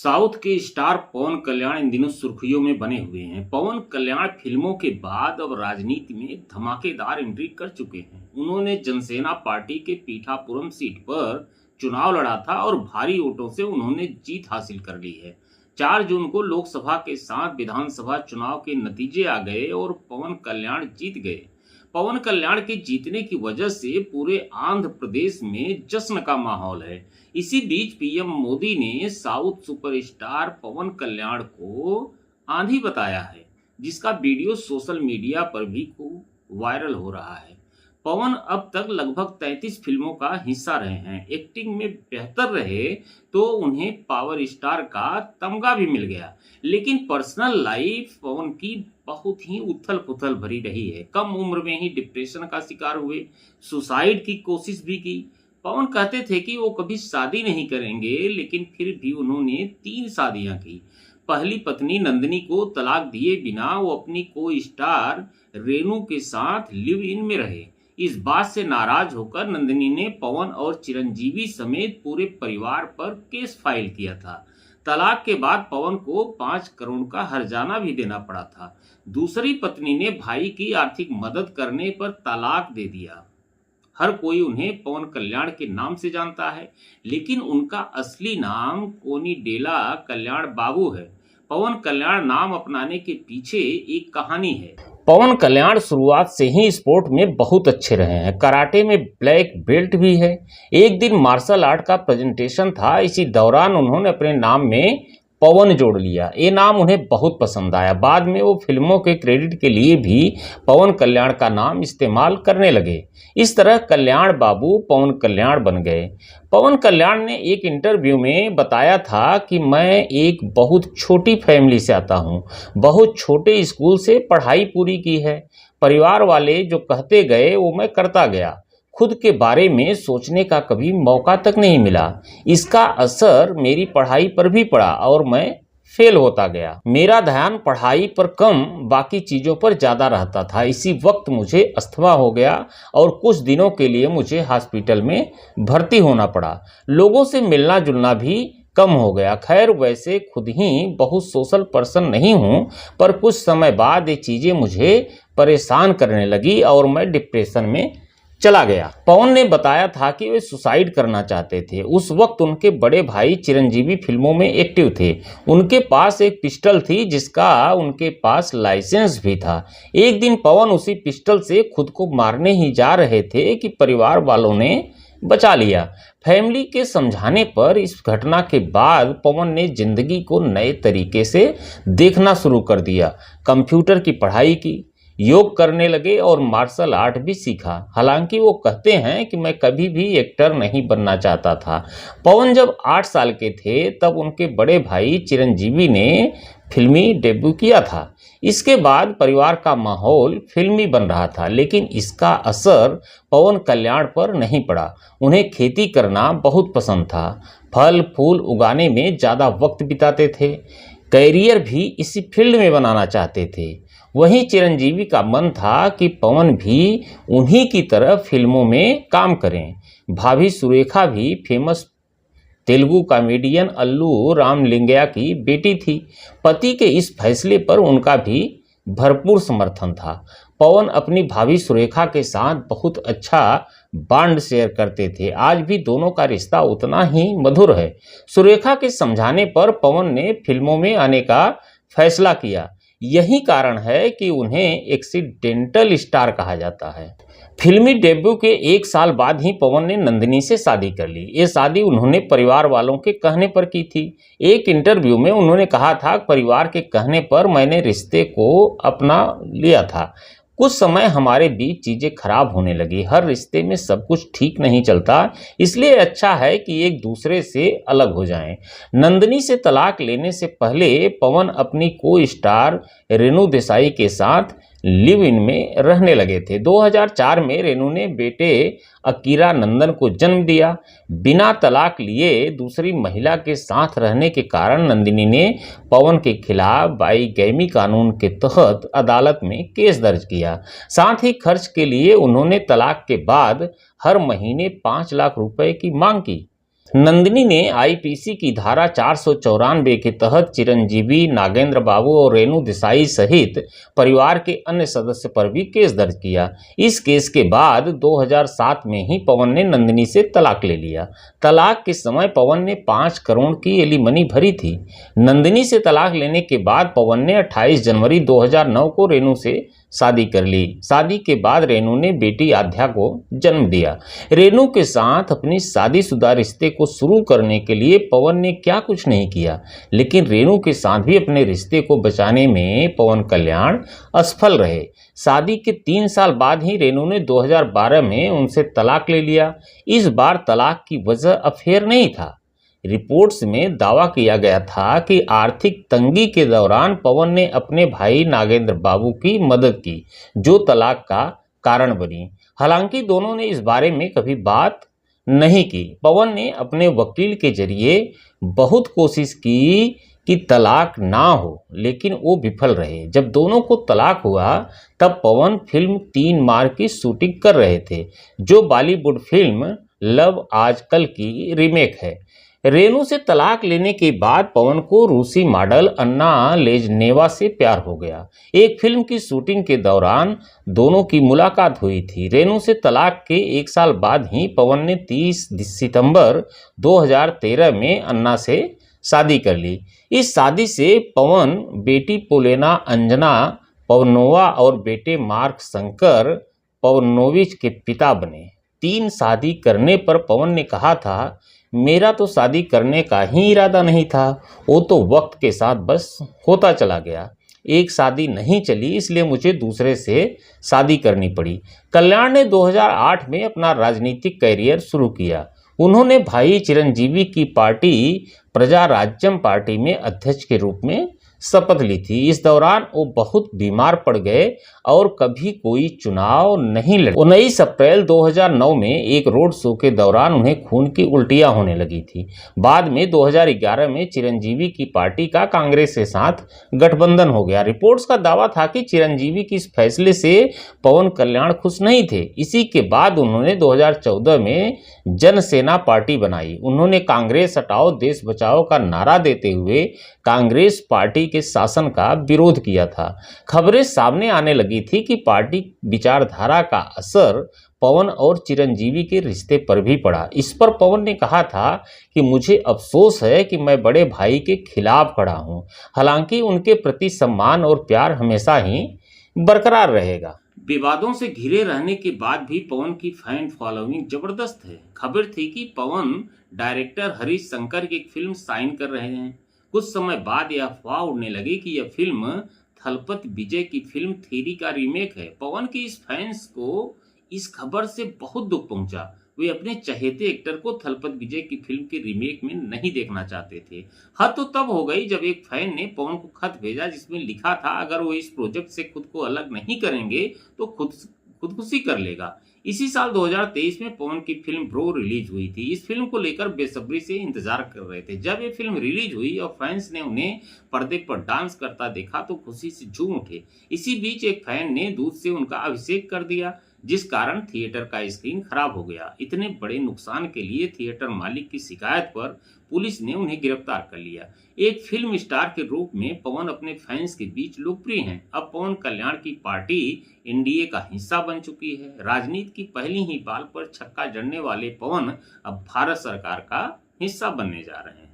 South के star पवन कल्याण इन दिनों सुर्खियों में बने हुए हैं। पवन कल्याण फिल्मों के बाद अब राजनीति में धमाकेदार एंट्री कर चुके हैं। उन्होंने जनसेना पार्टी के पीठापुरम सीट पर चुनाव लड़ा था और भारी वोटों से उन्होंने जीत हासिल कर ली है। 4 जून को लोकसभा के साथ विधानसभा चुनाव के नतीजे आ गए और पवन कल्याण जीत गए। पवन कल्याण के जीतने की वजह से पूरे आंध्र प्रदेश में जश्न का माहौल है। इसी बीच पीएम मोदी ने साउथ सुपरस्टार पवन कल्याण को आंधी बताया है, जिसका वीडियो सोशल मीडिया पर भी खूब वायरल हो रहा है। पवन अब तक लगभग 33 फिल्मों का हिस्सा रहे हैं। एक्टिंग में बेहतर रहे तो उन्हें पावर स्टार का तमगा भी मिल गया, लेकिन पर्सनल लाइफ पवन की बहुत ही उथल पुथल भरी रही है। कम उम्र में ही डिप्रेशन का शिकार हुए, सुसाइड की कोशिश भी की। पवन कहते थे कि वो कभी शादी नहीं करेंगे, लेकिन फिर भी उन्होंने 3 शादियां की। पहली पत्नी नंदिनी को तलाक दिए बिना वो अपनी को स्टार रेनू के साथ लिव इन में रहे। इस बात से नाराज होकर नंदिनी ने पवन और चिरंजीवी समेत पूरे परिवार पर केस फाइल किया था। तलाक के बाद पवन को 5 करोड़ का हर्जाना भी देना पड़ा था। दूसरी पत्नी ने भाई की आर्थिक मदद करने पर तलाक दे दिया। हर कोई उन्हें पवन कल्याण के नाम से जानता है, लेकिन उनका असली नाम कोनिडेला कल्याण बाबू है। पवन कल्याण नाम अपनाने के पीछे एक कहानी है। पवन कल्याण शुरुआत से ही स्पोर्ट में बहुत अच्छे रहे हैं। कराटे में ब्लैक बेल्ट भी है। एक दिन मार्शल आर्ट का प्रेजेंटेशन था, इसी दौरान उन्होंने अपने नाम में पवन जोड़ लिया। ये नाम उन्हें बहुत पसंद आया। बाद में वो फिल्मों के क्रेडिट के लिए भी पवन कल्याण का नाम इस्तेमाल करने लगे। इस तरह कल्याण बाबू पवन कल्याण बन गए। पवन कल्याण ने एक इंटरव्यू में बताया था कि मैं एक बहुत छोटी फैमिली से आता हूँ, बहुत छोटे स्कूल से पढ़ाई पूरी की है। परिवार वाले जो कहते गए वो मैं करता गया। खुद के बारे में सोचने का कभी मौका तक नहीं मिला। इसका असर मेरी पढ़ाई पर भी पड़ा और मैं फेल होता गया। मेरा ध्यान पढ़ाई पर कम, बाकी चीज़ों पर ज़्यादा रहता था। इसी वक्त मुझे अस्थमा हो गया और कुछ दिनों के लिए मुझे हॉस्पिटल में भर्ती होना पड़ा। लोगों से मिलना जुलना भी कम हो गया। खैर, वैसे खुद ही बहुत सोशल पर्सन नहीं हूँ, पर कुछ समय बाद ये चीज़ें मुझे परेशान करने लगी और मैं डिप्रेशन में चला गया। पवन ने बताया था कि वे सुसाइड करना चाहते थे। उस वक्त उनके बड़े भाई चिरंजीवी फिल्मों में एक्टिव थे। उनके पास एक पिस्टल थी जिसका उनके पास लाइसेंस भी था। एक दिन पवन उसी पिस्टल से खुद को मारने ही जा रहे थे कि परिवार वालों ने बचा लिया। फैमिली के समझाने पर इस घटना के बाद पवन ने जिंदगी को नए तरीके से देखना शुरू कर दिया। कंप्यूटर की पढ़ाई की, योग करने लगे और मार्शल आर्ट भी सीखा। हालांकि वो कहते हैं कि मैं कभी भी एक्टर नहीं बनना चाहता था। पवन जब 8 साल के थे तब उनके बड़े भाई चिरंजीवी ने फिल्मी डेब्यू किया था। इसके बाद परिवार का माहौल फिल्मी बन रहा था, लेकिन इसका असर पवन कल्याण पर नहीं पड़ा। उन्हें खेती करना बहुत पसंद था। फल फूल उगाने में ज़्यादा वक्त बिताते थे। कैरियर भी इसी फील्ड में बनाना चाहते थे। वहीं चिरंजीवी का मन था कि पवन भी उन्हीं की तरह फिल्मों में काम करें। भाभी सुरेखा भी फेमस तेलुगु कॉमेडियन अल्लू रामलिंगय्या की बेटी थी। पति के इस फैसले पर उनका भी भरपूर समर्थन था। पवन अपनी भाभी सुरेखा के साथ बहुत अच्छा बॉन्ड शेयर करते थे। आज भी दोनों का रिश्ता उतना ही मधुर है। सुरेखा के समझाने पर पवन ने फिल्मों में आने का फैसला किया। यही कारण है कि उन्हें एक्सीडेंटल स्टार कहा जाता है। फिल्मी डेब्यू के 1 साल बाद ही पवन ने नंदिनी से शादी कर ली। ये शादी उन्होंने परिवार वालों के कहने पर की थी। एक इंटरव्यू में उन्होंने कहा था, परिवार के कहने पर मैंने रिश्ते को अपना लिया था। कुछ समय हमारे बीच चीज़ें खराब होने लगी। हर रिश्ते में सब कुछ ठीक नहीं चलता, इसलिए अच्छा है कि एक दूसरे से अलग हो जाएं। नंदिनी से तलाक लेने से पहले पवन अपनी को स्टार रेनू देसाई के साथ लिव इन में रहने लगे थे। 2004 में रेनू ने बेटे अकीरा नंदन को जन्म दिया। बिना तलाक लिए दूसरी महिला के साथ रहने के कारण नंदिनी ने पवन के खिलाफ बाईगैमी कानून के तहत अदालत में केस दर्ज किया। साथ ही खर्च के लिए उन्होंने तलाक के बाद हर महीने 5 लाख रुपए की मांग की। नंदिनी ने आईपीसी की धारा 494 के तहत चिरंजीवी, नागेंद्र बाबू और रेणु देसाई सहित परिवार के अन्य सदस्य पर भी केस दर्ज किया। इस केस के बाद 2007 में ही पवन ने नंदिनी से तलाक ले लिया। तलाक के समय पवन ने 5 करोड़ की एलिमनी भरी थी। नंदिनी से तलाक लेने के बाद पवन ने 28 जनवरी 2009 को रेणु से शादी कर ली। शादी के बाद रेणु ने बेटी आध्या को जन्म दिया। रेणु के साथ अपनी शादीशुदा रिश्ते को शुरू करने के लिए पवन ने क्या कुछ नहीं किया, लेकिन रेणु के साथ भी अपने रिश्ते को बचाने में पवन कल्याण असफल रहे। शादी के 3 साल बाद ही रेणु ने 2012 में उनसे तलाक ले लिया। इस बार तलाक की वजह अफेयर नहीं था। रिपोर्ट्स में दावा किया गया था कि आर्थिक तंगी के दौरान पवन ने अपने भाई नागेंद्र बाबू की मदद की, जो तलाक का कारण बनी। हालांकि दोनों ने इस बारे में कभी बात नहीं की। पवन ने अपने वकील के जरिए बहुत कोशिश की कि तलाक ना हो, लेकिन वो विफल रहे। जब दोनों को तलाक हुआ तब पवन फिल्म 3 मार की शूटिंग कर रहे थे, जो बॉलीवुड फिल्म लव आजकल की रीमेक है। रेणु से तलाक लेने के बाद पवन को रूसी मॉडल अन्ना लेजनेवा से प्यार हो गया। एक फिल्म की शूटिंग के दौरान दोनों की मुलाकात हुई थी। रेणु से तलाक के 1 साल बाद ही पवन ने 30 सितंबर 2013 में अन्ना से शादी कर ली। इस शादी से पवन बेटी पोलेना अंजना पवनोवा और बेटे मार्क शंकर पवनोविच के पिता बने। 3 शादी करने पर पवन ने कहा था, मेरा तो शादी करने का ही इरादा नहीं था, वो तो वक्त के साथ बस होता चला गया। एक शादी नहीं चली, इसलिए मुझे दूसरे से शादी करनी पड़ी। कल्याण ने 2008 में अपना राजनीतिक कैरियर शुरू किया। उन्होंने भाई चिरंजीवी की पार्टी प्रजा राज्यम पार्टी में अध्यक्ष के रूप में शपथ ली थी। इस दौरान वो बहुत बीमार पड़ गए और कभी कोई चुनाव नहीं लड़े। 19 अप्रैल 2009 में एक रोड शो के दौरान उन्हें खून की उल्टियां होने लगी थी। बाद में 2011 में चिरंजीवी की पार्टी का कांग्रेस के साथ गठबंधन हो गया। रिपोर्ट्स का दावा था कि चिरंजीवी के इस फैसले से पवन कल्याण खुश नहीं थे। इसी के बाद उन्होंने 2014 में जनसेना पार्टी बनाई। उन्होंने कांग्रेस हटाओ देश बचाओ का नारा देते हुए कांग्रेस पार्टी के शासन का विरोध किया था। खबरें सामने आने लगी थी कि पार्टी विचारधारा का असर पवन और चिरंजीवी के रिश्ते पर भी पड़ा। इस पर पवन ने कहा था कि मुझे अफसोस है कि मैं बड़े भाई के खिलाफ खड़ा हूं। हालांकि उनके प्रति सम्मान और प्यार हमेशा ही बरकरार रहेगा। विवादों से घिरे रहने के बाद भी पवन की फैन फॉलोइंग जबरदस्त है। खबर थी कि पवन डायरेक्टर हरीश शंकर की एक फिल्म साइन कर रहे हैं। कुछ समय बाद यह अफवाह उड़ने लगी कि यह फिल्म थलपति विजय की फिल्म थ्री का रीमेक है। पवन की इस फैंस को इस खबर से बहुत दुख पहुंचा। वे अपने चहेते एक्टर को थलपति विजय की फिल्म के रीमेक में नहीं देखना चाहते थे। हद तो तब हो गई जब एक फैन ने पवन को खत भेजा जिसमें लिखा था, अगर वो इस प्रोजेक्ट से खुद को अलग नहीं करेंगे तो खुदकुशी कर लेगा। इसी साल 2023 में पवन की फिल्म ब्रो रिलीज हुई थी। इस फिल्म को लेकर बेसब्री से इंतजार कर रहे थे। जब ये फिल्म रिलीज हुई और फैंस ने उन्हें पर्दे पर डांस करता देखा तो खुशी से झूम उठे। इसी बीच एक फैन ने दूध से उनका अभिषेक कर दिया, जिस कारण थिएटर का स्क्रीन खराब हो गया। इतने बड़े नुकसान के लिए थिएटर मालिक की शिकायत पर पुलिस ने उन्हें गिरफ्तार कर लिया। एक फिल्म स्टार के रूप में पवन अपने फैंस के बीच लोकप्रिय हैं। अब पवन कल्याण की पार्टी एनडीए का हिस्सा बन चुकी है। राजनीति की पहली ही बाल पर छक्का जड़ने वाले पवन अब भारत सरकार का हिस्सा बनने जा रहे हैं।